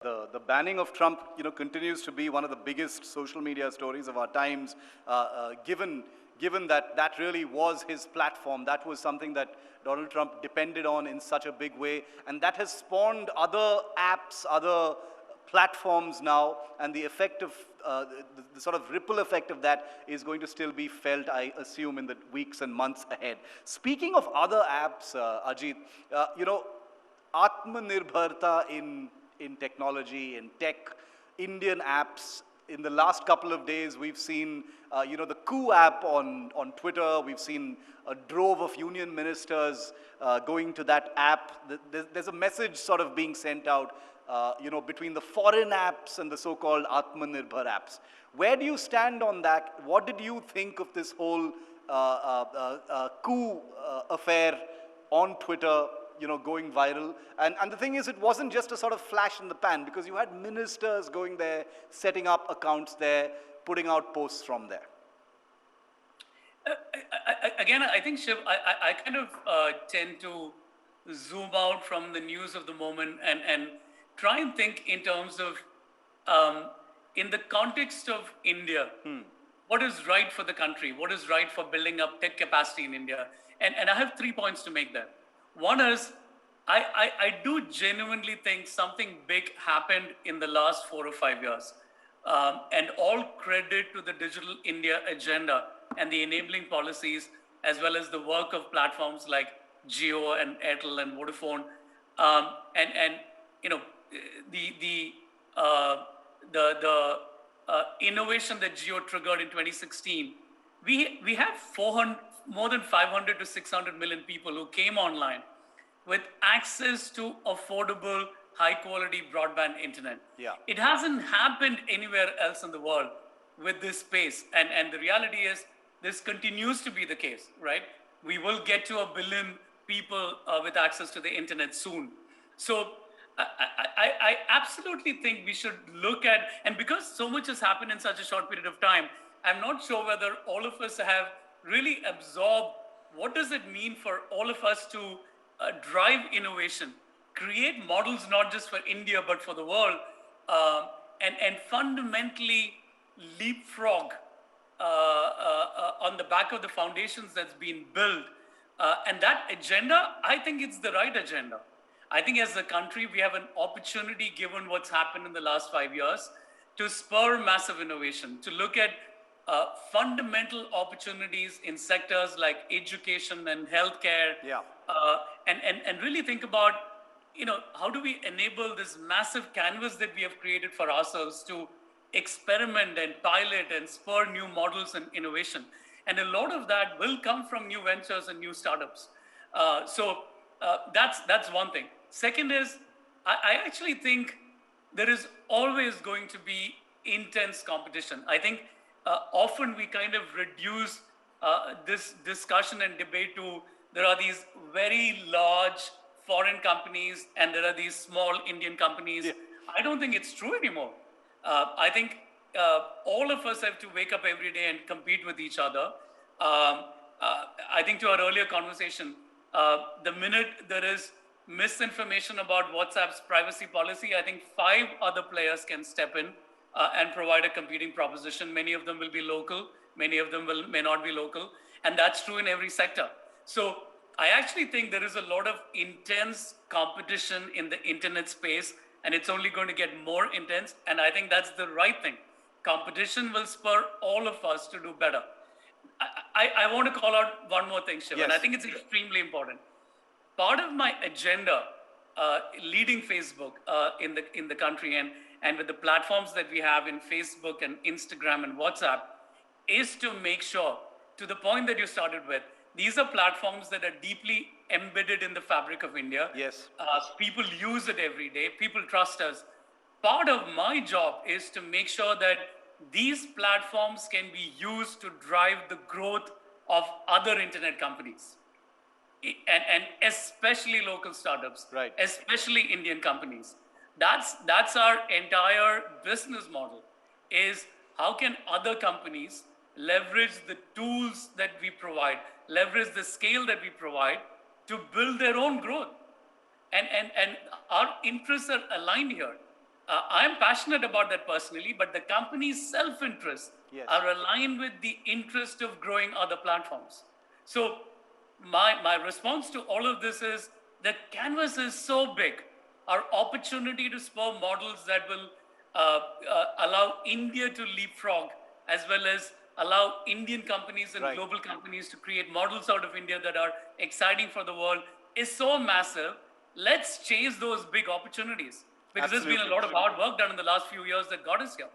The banning of Trump, continues to be one of the biggest social media stories of our times, given that that really was his platform. That was something that Donald Trump depended on in such a big way, and that has spawned other apps, other platforms now, and the effect of the sort of ripple effect of that is going to still be felt, I assume, in the weeks and months ahead. Speaking of other apps, Ajit, Atmanirbharta in technology, in tech, Indian apps. In the last couple of days, we've seen, the Coup app on Twitter. We've seen a drove of union ministers going to that app. There's a message sort of being sent out, between the foreign apps and the so-called Atmanirbhar apps. Where do you stand on that? What did you think of this whole Coup affair on Twitter, going viral? And the thing is, it wasn't just a sort of flash in the pan, because you had ministers going there, setting up accounts there, putting out posts from there. Again, I think, Shiv, I kind of tend to zoom out from the news of the moment and try and think in terms of, in the context of India, what is right for the country? What is right for building up tech capacity in India? And I have 3 points to make there. One is, I do genuinely think something big happened in the last 4 or 5 years. And all credit to the Digital India agenda and the enabling policies, as well as the work of platforms like Jio and Airtel and Vodafone. The innovation that Jio triggered in 2016, we have more than 500 to 600 million people who came online with access to affordable, high-quality broadband internet. Yeah. It hasn't happened anywhere else in the world with this space. And the reality is, this continues to be the case, right? We will get to 1 billion people with access to the internet soon. So I absolutely think we should look at, and because so much has happened in such a short period of time, I'm not sure whether all of us have really absorbed what does it mean for all of us to drive innovation, create models not just for India, but for the world, and fundamentally leapfrog on the back of the foundations that's been built. And that agenda, I think it's the right agenda. I think as a country, we have an opportunity, given what's happened in the last 5 years, to spur massive innovation, to look at fundamental opportunities in sectors like education and healthcare. Yeah. And really think about, how do we enable this massive canvas that we have created for ourselves to experiment and pilot and spur new models and innovation. And a lot of that will come from new ventures and new startups. So that's one thing. Second is, I actually think there is always going to be intense competition. I think often we kind of reduce this discussion and debate to, there are these very large foreign companies and there are these small Indian companies. Yeah. I don't think it's true anymore. I think all of us have to wake up every day and compete with each other. I think, to our earlier conversation, the minute there is misinformation about WhatsApp's privacy policy, I think 5 other players can step in and provide a competing proposition. Many of them will be local, many of them may not be local, and that's true in every sector. So I actually think there is a lot of intense competition in the internet space, and it's only going to get more intense, and I think that's the right thing. Competition will spur all of us to do better. I want to call out one more thing, Shiv, Yes. and I think it's extremely important. Part of my agenda, leading Facebook in the country and with the platforms that we have in Facebook and Instagram and WhatsApp, is to make sure, to the point that you started with, these are platforms that are deeply embedded in the fabric of India. Yes. People use it every day. People trust us. Part of my job is to make sure that these platforms can be used to drive the growth of other internet companies, and especially local startups, Right. especially Indian companies. That's our entire business model, is how can other companies leverage the tools that we provide, leverage the scale that we provide to build their own growth. And our interests are aligned here. I'm passionate about that personally, but the company's self-interest Yes. are aligned with the interest of growing other platforms. So my response to all of this is the canvas is so big. Our opportunity to spur models that will allow India to leapfrog, as well as allow Indian companies and Right. global companies to create models out of India that are exciting for the world, is so massive. Let's chase those big opportunities, because there's been a Absolutely. lot of hard work done in the last few years that got us here.